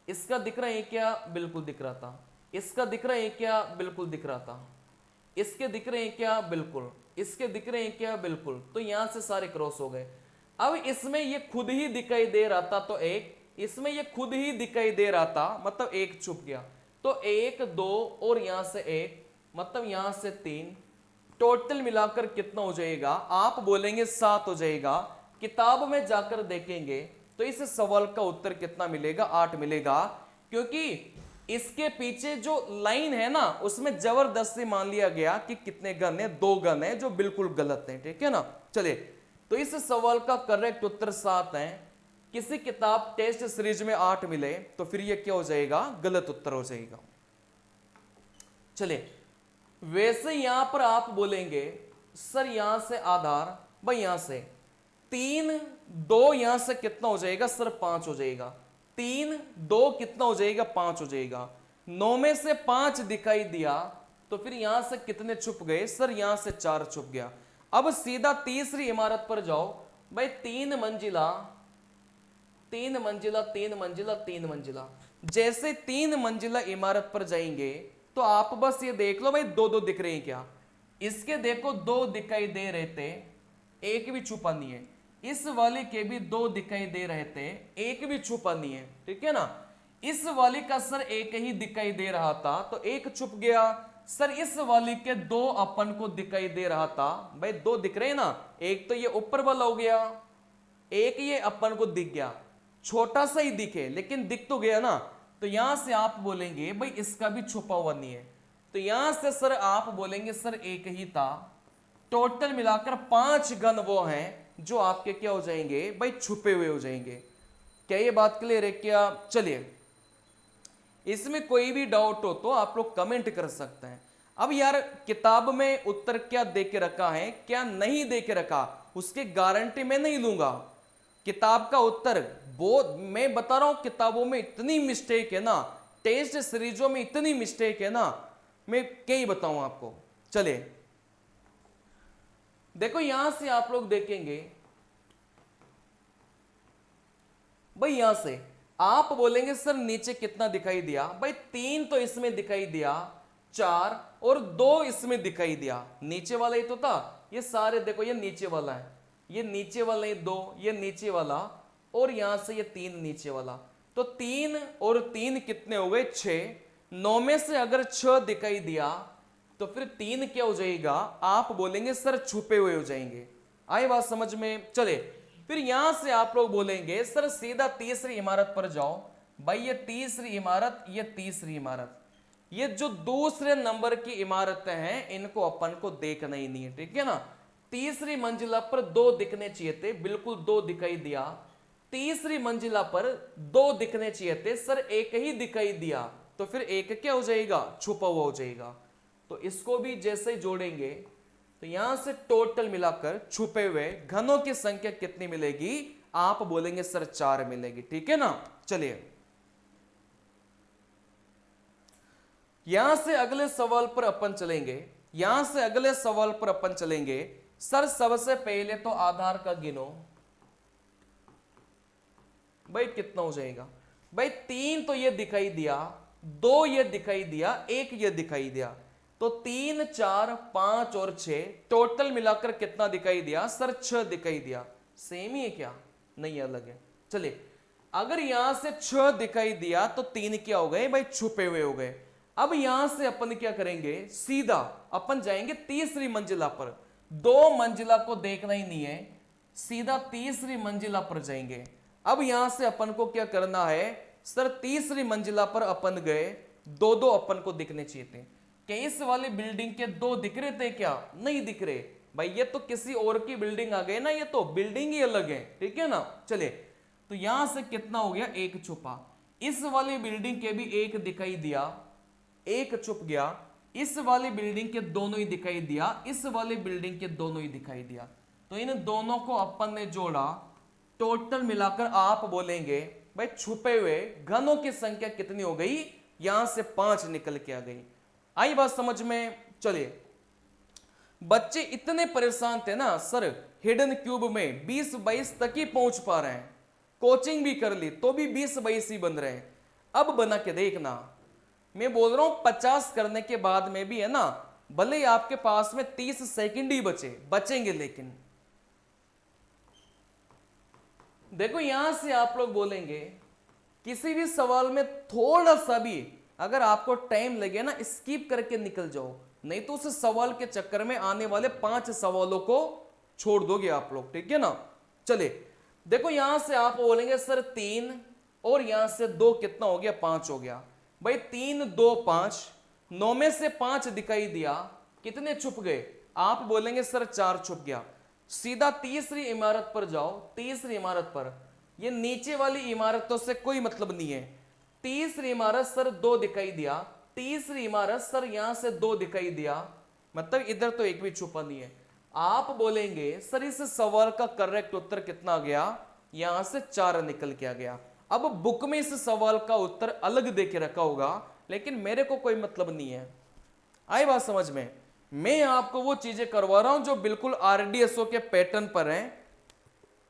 इसका दिख रहा है क्या, बिल्कुल दिख रहा था। इसका दिख रहा है क्या, बिल्कुल दिख रहा था। इसके दिख रहे हैं क्या, बिल्कुल। इसके दिख रहे हैं क्या, बिल्कुल। तो यहां से सारे क्रॉस हो गए। अब इसमें ये खुद ही दिखाई दे रहा था तो 1, इसमें ये खुद ही दिखाई दे रहा था मतलब 1 छुप गया, तो 1 2 और यहां से 1 मतलब यहां से 3, टोटल मिलाकर कितना हो जाएगा, आप बोलेंगे 7 हो जाएगा। किताब में जाकर देखेंगे तो इस सवाल का उत्तर कितना मिलेगा, 8 मिलेगा, क्योंकि इसके पीछे जो लाइन है ना उसमें जबरदस्ती मान लिया गया कि कितने घन है, 2 घन है, जो बिल्कुल गलत है, ठीक है ना। चलिए, तो इस सवाल का करेक्ट उत्तर 7 है। किसी किताब टेस्ट सीरीज में 8 मिले तो फिर ये क्या हो जाएगा, गलत उत्तर हो जाएगा। चलिए, वैसे यहां पर आप बोलेंगे सर यहां से आधार, भाई यहां से 3 2 यहां से कितना हो जाएगा सर, 5 हो जाएगा। 3 2 कितना हो जाएगा, 5 हो जाएगा। 9 में से 5 दिखाई दिया तो फिर यहां से कितने छुप गए सर, यहां से 4 छुप गया। अब सीधा तीसरी इमारत पर जाओ भाई, 3 मंजिला 3 मंजिला 3 मंजिला 3 मंजिला। जैसे 3 मंजिला इमारत पर जाएंगे तो आप बस ये देख लो भाई, दो दो दिख रहे हैं क्या? इसके देखो दो दिखाई दे रहे थे, एक भी छुपा नहीं है। इस वाले के भी दो दिखाई दे रहे थे, एक भी छुपा नहीं है, ठीक है ना। इस वाले का सर एक ही दिखाई दे रहा था तो एक छुप गया। सर इस वाले के दो अपन को दिखाई दे रहा था, भाई दो दिख रहे हैं ना, एक तो ये ऊपर वाला हो गया, एक ये अपन को दिख गया, छोटा सा ही दिखे लेकिन दिख तो गया ना। तो यहां से आप बोलेंगे भाई इसका भी छुपा हुआ नहीं है। तो यहां से सर आप बोलेंगे सर एक ही था। टोटल मिलाकर 5 गण वो हैं जो आपके क्या हो जाएंगे भाई, छुपे हुए हो जाएंगे। क्या ये बात क्लियर है क्या? चलिए, इसमें कोई भी डाउट हो तो आप लोग कमेंट कर सकते हैं। अब यार किताब में उत्तर क्या दे के रखा है क्या नहीं दे के रखा, उसकी गारंटी मैं नहीं लूंगा। किताब का उत्तर वो मैं बता रहा हूं, किताबों में इतनी मिस्टेक है ना, टेस्ट सीरीजों में इतनी मिस्टेक है ना, मैं क्या ही बताऊं आपको। चलिए देखो, यहां से आप लोग देखेंगे भाई, यहां से आप बोलेंगे सर नीचे कितना दिखाई दिया, भाई 3 तो इसमें दिखाई दिया, 4 और 2 इसमें दिखाई दिया। नीचे वाला ही तो था, ये सारे देखो, ये नीचे वाला है, ये नीचे वाला है 2, ये नीचे वाला, और यहां से ये 3 नीचे वाला। तो 3 और 3 कितने हो गए? 6। 9 में से अगर 6 दिखाई दिया तो फिर 3 क्या हो जाएगा? आप बोलेंगे सर छुपे हुए हो जाएंगे। आई बात समझ में? चले फिर यहां से आप लोग बोलेंगे सर सीधा तीसरी इमारत पर जाओ। भाई ये तीसरी इमारत, ये तीसरी इमारत, ये जो दूसरे नंबर की इमारतें हैं इनको अपन को देखना ही नहीं है, ठीक है ना। तीसरी मंजिला पर 2 दिखने चाहिए थे, बिल्कुल 2 दिखाई दिया। तीसरी मंजिला पर 2 दिखने चाहिए थे, सर एक ही दिखाई दिया, तो फिर एक क्या हो जाएगा? छुपा हुआ हो जाएगा। तो इसको भी जैसे ही जोड़ेंगे तो यहां से टोटल मिलाकर छुपे हुए घनों की संख्या कितनी मिलेगी? आप बोलेंगे सर 4 मिलेगी, ठीक है ना। चलिए यहां से अगले सवाल पर अपन चलेंगे। यहां से अगले सवाल पर अपन चलेंगे। सर सबसे पहले तो आधार का गिनो, भाई कितना हो जाएगा? भाई 3 तो ये दिखाई दिया, 2 ये दिखाई दिया, 1 ये दिखाई दिया, तो 3 4 5 और 6 टोटल मिलाकर कितना दिखाई दिया? सर 6 दिखाई दिया। सेम ही है क्या? नहीं, अलग है। चलिए अगर यहां से 6 दिखाई दिया तो 3 क्या हो गए भाई? छुपे हुए हो गए। अब यहां से अपन क्या करेंगे? सीधा अपन जाएंगे तीसरी मंजिला पर। 2 मंजिला को देखना ही नहीं है, सीधा तीसरी मंजिला पर जाएंगे। अब यहां से अपन को क्या करना है? सर तीसरी मंजिला पर अपन गए, 2 अपन को दिखने चाहिए थे। क्या इस वाली बिल्डिंग के 2 दिख रहे थे क्या? नहीं दिख रहे भाई, ये तो किसी और की बिल्डिंग आ गई ना, ये तो बिल्डिंग ही अलग है, ठीक है ना। चले तो यहां से कितना हो गया? 1 छुपा। इस वाली बिल्डिंग के भी 1 दिखाई दिया, 1 छुप गया। इस वाली बिल्डिंग के दोनों ही दिखाई दिया, इस वाली बिल्डिंग के दोनों ही दिखाई दिया। तो इन दोनों को अपन ने जोड़ा, टोटल मिलाकर आप बोलेंगे भाई छुपे हुए घनों की संख्या कितनी हो गई? यहां से 5 निकल के आ गई। आई बात समझ में? चलिए बच्चे इतने परेशान थे ना, सर हिडन क्यूब में 20-22 तक ही पहुंच पा रहे हैं, कोचिंग भी कर ली तो भी 20-22 ही बन रहे हैं। अब बना के देखना, मैं बोल रहा हूं 50 करने के बाद में भी है ना, भले ही आपके पास में 30 सेकंड ही बचेंगे, लेकिन देखो यहां से आप लोग बोलेंगे किसी भी सवाल में थोड़ा सा भी अगर आपको टाइम लगे ना, स्किप करके निकल जाओ, नहीं तो उस सवाल के चक्कर में आने वाले 5 सवालों को छोड़ दोगे आप लोग, ठीक है ना। चले देखो यहां से आप बोलेंगे सर 3 और यहां से 2 कितना हो गया? 5 हो गया। भाई 3 2 5, 9 में से 5 दिखाई दिया, कितने छुप गए? आप बोलेंगे सर 4 छुप गया। सीधा तीसरी इमारत पर जाओ, तीसरी इमारत पर, ये नीचे वाली इमारतों से कोई मतलब नहीं है। तीसरी इमारत सर 2 दिखाई दिया, तीसरी इमारत सर यहां से 2 दिखाई दिया, मतलब इधर तो एक भी छुपा नहीं है। आप बोलेंगे सर इस सवाल का करेक्ट उत्तर कितना आ गया? यहां से 4 निकल के आ गया। अब बुक में इस सवाल का उत्तर अलग दे के रखा होगा, लेकिन मेरे को कोई मतलब नहीं है। आई बात समझ में? मैं आपको वो चीजें करवा रहा हूं जो बिल्कुल आरडीएसओ के पैटर्न पर हैं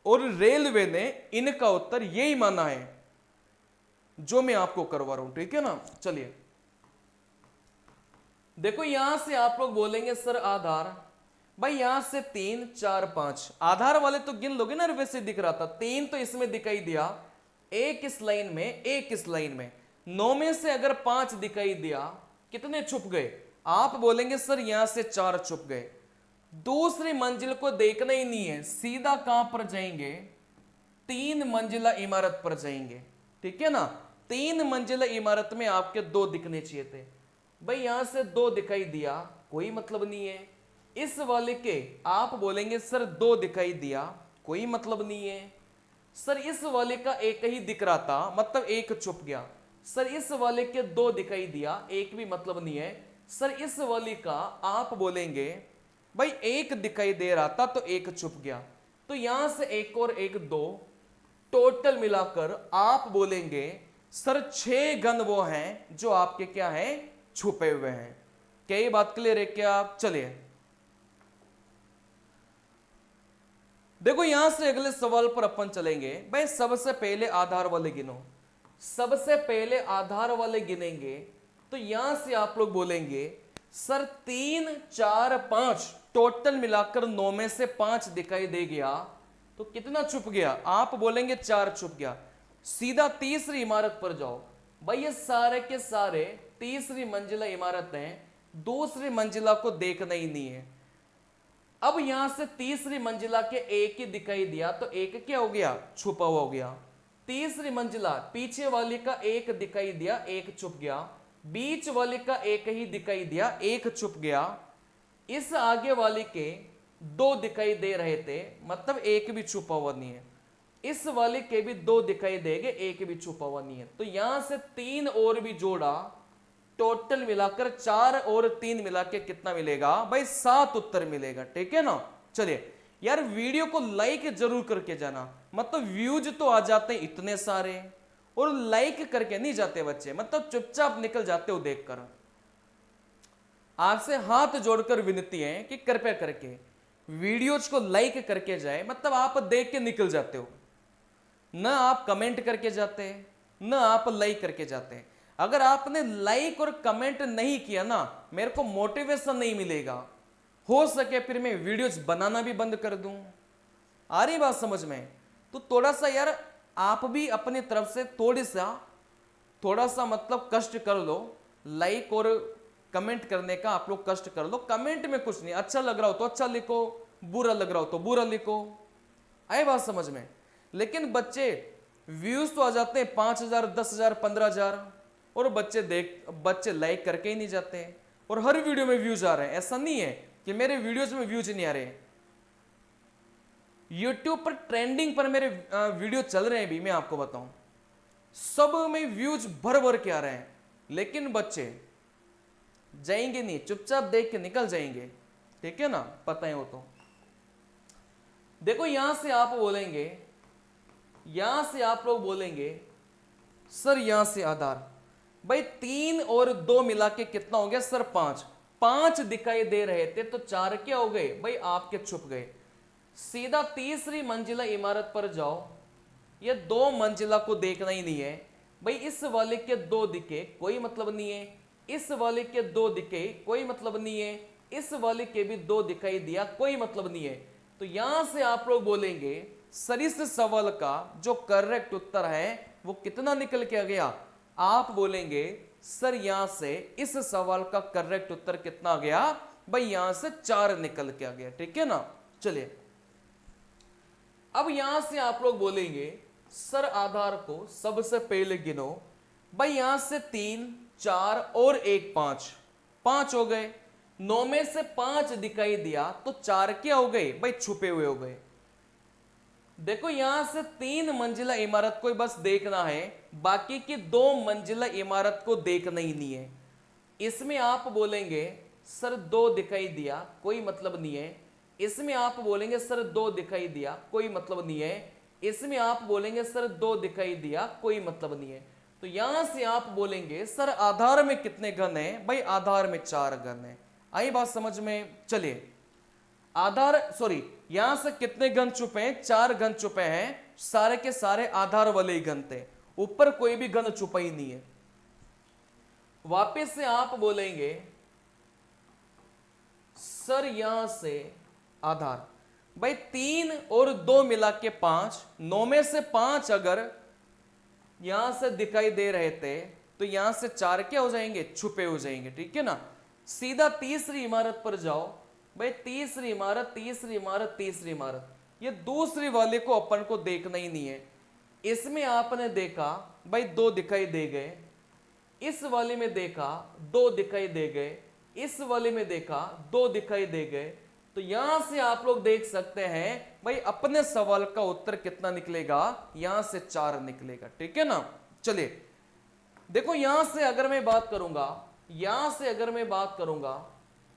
और रेलवे ने इनका उत्तर यही माना है जो मैं आपको करवा रहा हूं, ठीक है ना। चलिए देखो यहां से आप लोग बोलेंगे सर आधार, भाई यहां से 3 4 5 आधार वाले तो गिन लोगे ना, वैसे दिख रहा था 3 तो इसमें दिखाई दिया, एक इस लाइन में एक इस लाइन में, 9 में से अगर 5 दिखाई दिया कितने छुप गए, आप बोलेंगे सर यहां से 4 छुप गए। दूसरी मंजिल को देखना ही नहीं है, सीधा कहां पर जाएंगे, 3 मंजिला इमारत पर जाएंगे, ठीक है ना। 3 मंजिला इमारत में आपके 2 दिखने चाहिए थे, भाई यहां से 2 दिखाई दिया कोई मतलब नहीं है। इस वाले के आप बोलेंगे सर 2 दिखाई दिया कोई मतलब नहीं है। सर इस वाले का एक ही दिख रहा था मतलब एक छुप गया। सर इस वाले के 2 दिखाई दिया एक भी मतलब नहीं है। सर इस वाले का आप बोलेंगे भाई एक दिखाई दे रहा था तो एक छुप गया, तो यहां से एक और एक 2 टोटल मिलाकर आप बोलेंगे सर 6 घन वो हैं जो आपके क्या हैं, छुपे हुए हैं। क्या ये बात क्लियर है क्या। चलिए देखो यहां से अगले सवाल पर अपन चलेंगे। भाई सबसे पहले आधार वाले गिनो, सबसे पहले आधार वाले गिनेंगे तो यहां से आप लोग बोलेंगे सर 3 4 5 टोटल मिलाकर 9 में से 5 दिखाई दे गया तो कितना छुप गया, आप बोलेंगे 4 छुप गया। सीधा तीसरी इमारत पर जाओ, भाई ये सारे के सारे तीसरी मंजिला इमारत हैं, दूसरी मंजिला को देखना ही नहीं है। अब यहां से तीसरी मंजिला के एक ही दिखाई दिया तो एक क्या हो गया, छुपा हुआ हो गया। तीसरी मंजिला पीछे वाली का एक दिखाई दिया एक छुप गया, बीच वाली का एक ही दिखाई दिया एक छुप गया। इस आगे वाली के 2 दिखाई दे रहे थे मतलब एक भी छुपा हुआ नहीं है। इस वाले के भी 2 दिखाई देंगे एक भी छुपा हुआ नहीं है। तो यहां से 3 और भी जोड़ा, टोटल मिलाकर 4 और 3 मिला के कितना मिलेगा भाई, 7 उत्तर मिलेगा, ठीक है ना। चलिए यार वीडियो को लाइक जरूर करके जाना, मतलब व्यूज तो आ जाते हैं इतने सारे और लाइक करके नहीं जाते बच्चे, मतलब चुपचाप निकल जाते हो देखकर। आपसे हाथ जोड़कर विनती है कि कृपया करके वीडियोज को लाइक करके जाए, मतलब आप देख के निकल जाते हो, न आप कमेंट करके जाते हैं न आप लाइक करके जाते हैं। अगर आपने लाइक और कमेंट नहीं किया ना, मेरे को मोटिवेशन नहीं मिलेगा, हो सके फिर मैं वीडियोज बनाना भी बंद कर दूं। आ रही बात समझ में। तो थोड़ा सा यार आप भी अपनी तरफ से थोड़ा सा मतलब कष्ट कर लो, लाइक और कमेंट करने का आप लोग कष्ट कर लो। कमेंट में कुछ नहीं, अच्छा लग रहा हो तो अच्छा लिखो, बुरा लग रहा हो तो बुरा लिखो, आए बात समझ में। लेकिन बच्चे व्यूज तो आ जाते हैं 5,000 10,000 15,000 और बच्चे लाइक करके ही नहीं जाते हैं और हर वीडियो में व्यूज आ रहे हैं। ऐसा नहीं है कि मेरे वीडियोज में व्यूज नहीं आ रहे हैं, यूट्यूब पर ट्रेंडिंग पर मेरे वीडियो चल रहे हैं भी, मैं आपको बताऊं सब में व्यूज भर भर के आ रहे हैं, लेकिन बच्चे जाएंगे नहीं, चुपचाप देख के निकल जाएंगे, ठीक है ना, पता है वो तो। देखो यहां से आप बोलेंगे, यहां से आप लोग बोलेंगे सर यहां से आधार, भाई 3 और 2 मिला के कितना हो गया सर 5, 5 दिखाई दे रहे थे तो 4 क्या हो गए भाई आपके छुप गए। सीधा तीसरी मंजिला इमारत पर जाओ, ये 2 मंजिला को देखना ही नहीं है भाई, इस वाले के 2 दिखे कोई मतलब नहीं है, इस वाले के 2 दिखे कोई मतलब नहीं है, इस वाले के भी 2 दिखाई दिया कोई मतलब नहीं है। तो यहां से आप लोग बोलेंगे सर इस सवाल का जो करेक्ट उत्तर है वो कितना निकल के आ गया, आप बोलेंगे सर यहां से इस सवाल का करेक्ट उत्तर कितना आ गया भाई, यहां से 4 निकल के आ गया, ठीक है ना। चलिए अब यहां से आप लोग बोलेंगे सर आधार को सबसे पहले गिनो, भाई यहां से 3 4 और 1 5, 5 हो गए, 9 में से 5 दिखाई दिया तो 4 क्या हो गए भाई, छुपे हुए हो गए। देखो यहां से 3 मंजिला इमारत को बस देखना है, बाकी की 2 मंजिला इमारत को देखना ही नहीं है। इसमें आप बोलेंगे सर 2 दिखाई दिया कोई मतलब नहीं है, इसमें आप बोलेंगे सर 2 दिखाई दिया कोई मतलब नहीं है, इसमें आप बोलेंगे सर 2 दिखाई दिया कोई मतलब नहीं है। तो यहां से आप बोलेंगे सर आधार में कितने घन है भाई, आधार में 4 घन है। आई बात समझ में? चलिए आधार सॉरी यहां से कितने घन छुपे हैं? 4 घन छुपे हैं, सारे के सारे आधार वाले ही घन थे, ऊपर कोई भी घन छुपा ही नहीं है। वापस से आप बोलेंगे सर यहां से आधार, भाई 3 और 2 मिला के 5, 9 में से 5 अगर यहां से दिखाई दे रहे थे तो यहां से 4 क्या हो जाएंगे? छुपे हो जाएंगे, ठीक है ना। सीधा तीसरी इमारत पर जाओ, भाई तीसरी इमारत, तीसरी इमारत, तीसरी इमारत, ये दूसरी वाले को अपन को देखना ही नहीं है। इसमें आपने देखा भाई 2 दिखाई दे गए, इस वाले में देखा 2 दिखाई दे गए, इस वाले में देखा 2 दिखाई दे गए। तो यहां से आप लोग देख सकते हैं भाई अपने सवाल का उत्तर कितना निकलेगा? यहां से 4 निकलेगा, ठीक है ना। चलिए देखो यहां से अगर मैं बात करूंगा, यहां से अगर मैं बात करूंगा,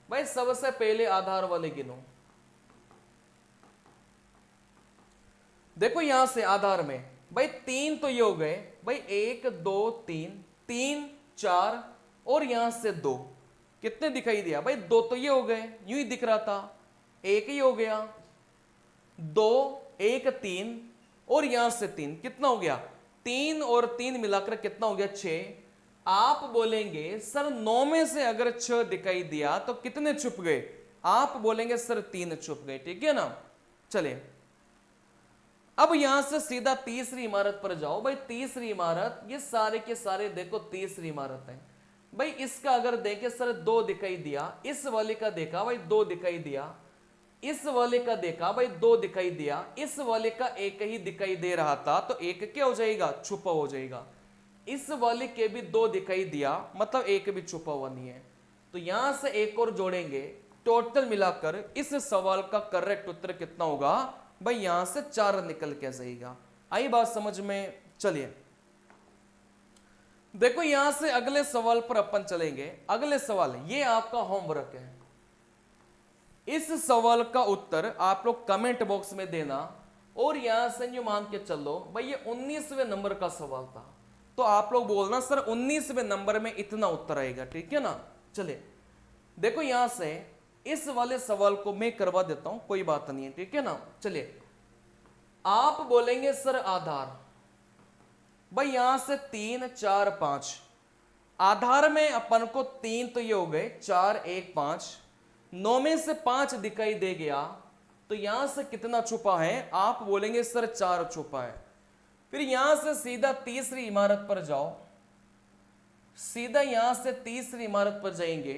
भाई सबसे पहले आधार वाले गिनो। देखो यहां से आधार में भाई 3 तो ये हो गए, भाई 1 2 3 3 4 और यहां से 2 कितने दिखाई दिया? भाई 2 तो ये हो गए, यूं ही दिख रहा था, 1 ही हो गया, 2 1 3 और यहां से 3 कितना हो गया? 3 और 3 मिलाकर कितना हो गया? 6। आप बोलेंगे सर 9 में से अगर 6 दिखाई दिया तो कितने छुप गए? आप बोलेंगे सर 3 छुप गए, ठीक है ना। चलिए अब यहां से सीधा तीसरी इमारत पर जाओ। भाई तीसरी इमारत, ये सारे के सारे देखो तीसरी इमारत है। भाई इसका अगर देखें सर 2 दिखाई दिया, इस वाले का देखा भाई 2 दिखाई दिया, इस वाले का देखा भाई 2 दिखाई दिया, इस वाले का 1 ही दिखाई दे रहा था तो 1 क्या हो जाएगा? छुपा हो जाएगा। इस वाले के भी 2 दिखाई दिया, मतलब 1 भी छुपा हुआ नहीं है। तो यहां से 1 और जोड़ेंगे, टोटल मिलाकर इस सवाल का करेक्ट उत्तर कितना होगा? भाई यहां से 4 निकल के जाएगा। आई बात समझ में? चलिए देखो यहां से अगले सवाल पर अपन चलेंगे। अगले सवाल, ये आपका होमवर्क है। इस सवाल का उत्तर आप लोग कमेंट बॉक्स में देना और यहां से जो मान के चलो भाई ये 19वें नंबर का सवाल था, तो आप लोग बोलना सर 19वें नंबर में इतना उत्तर आएगा, ठीक है ना। चलिए देखो यहां से इस वाले सवाल को मैं करवा देता हूं, कोई बात नहीं है, ठीक है ना। चलिए आप बोलेंगे सर आधार, भाई यहां से 3 4 5, आधार में अपन को 3 तो ये हो गए, 4 1 5, 9 में से 5 दिखाई दे गया तो यहां से कितना छुपा है? आप बोलेंगे सर 4 छुपा है। फिर यहां से सीधा तीसरी इमारत पर जाओ, सीधा यहां से तीसरी इमारत पर जाएंगे,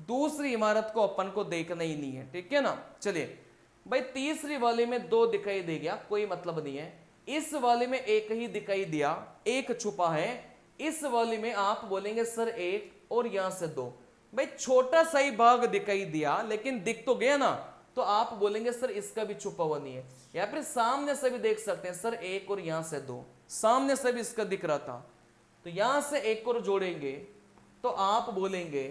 दूसरी इमारत को अपन को देखना ही नहीं है, ठीक है ना। चलिए भाई तीसरी वाले में 2 दिखाई दे गया, कोई मतलब नहीं है। इस वाले में 1 ही दिखाई दिया, 1 छुपा है। इस वाले में आप बोलेंगे सर 1 और यहां से 2, भाई छोटा सा ही भाग दिखाई दिया लेकिन दिख तो गया ना, तो आप बोलेंगे सर इसका भी छुपा हुआ नहीं है। या फिर सामने से भी देख सकते हैं सर 1 और यहां से 2, सामने से भी इसका दिख रहा था, तो यहां से 1 और जोड़ेंगे तो आप बोलेंगे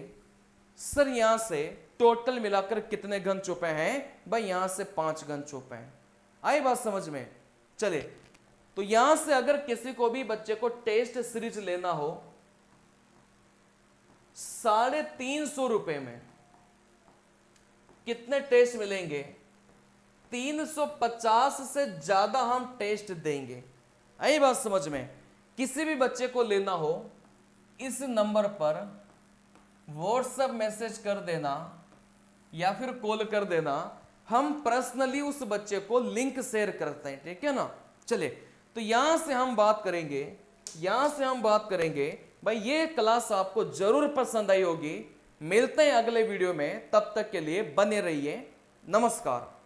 सर यहां से टोटल मिलाकर कितने घन छुपे हैं? भाई यहां से 5 घन छुपे हैं। आई बात समझ में? चले तो यहां से अगर किसी को भी बच्चे को टेस्ट सीरीज लेना हो 350 रुपए में कितने टेस्ट मिलेंगे? 350 से ज्यादा हम टेस्ट देंगे। आई बात समझ में? किसी भी बच्चे को लेना हो इस नंबर पर व्हाट्सएप मैसेज कर देना या फिर कॉल कर देना, हम पर्सनली उस बच्चे को लिंक शेयर करते हैं, ठीक है ना। चले तो यहां से हम बात करेंगे, भाई ये क्लास आपको जरूर पसंद आई होगी। मिलते हैं अगले वीडियो में, तब तक के लिए बने रहिए। नमस्कार।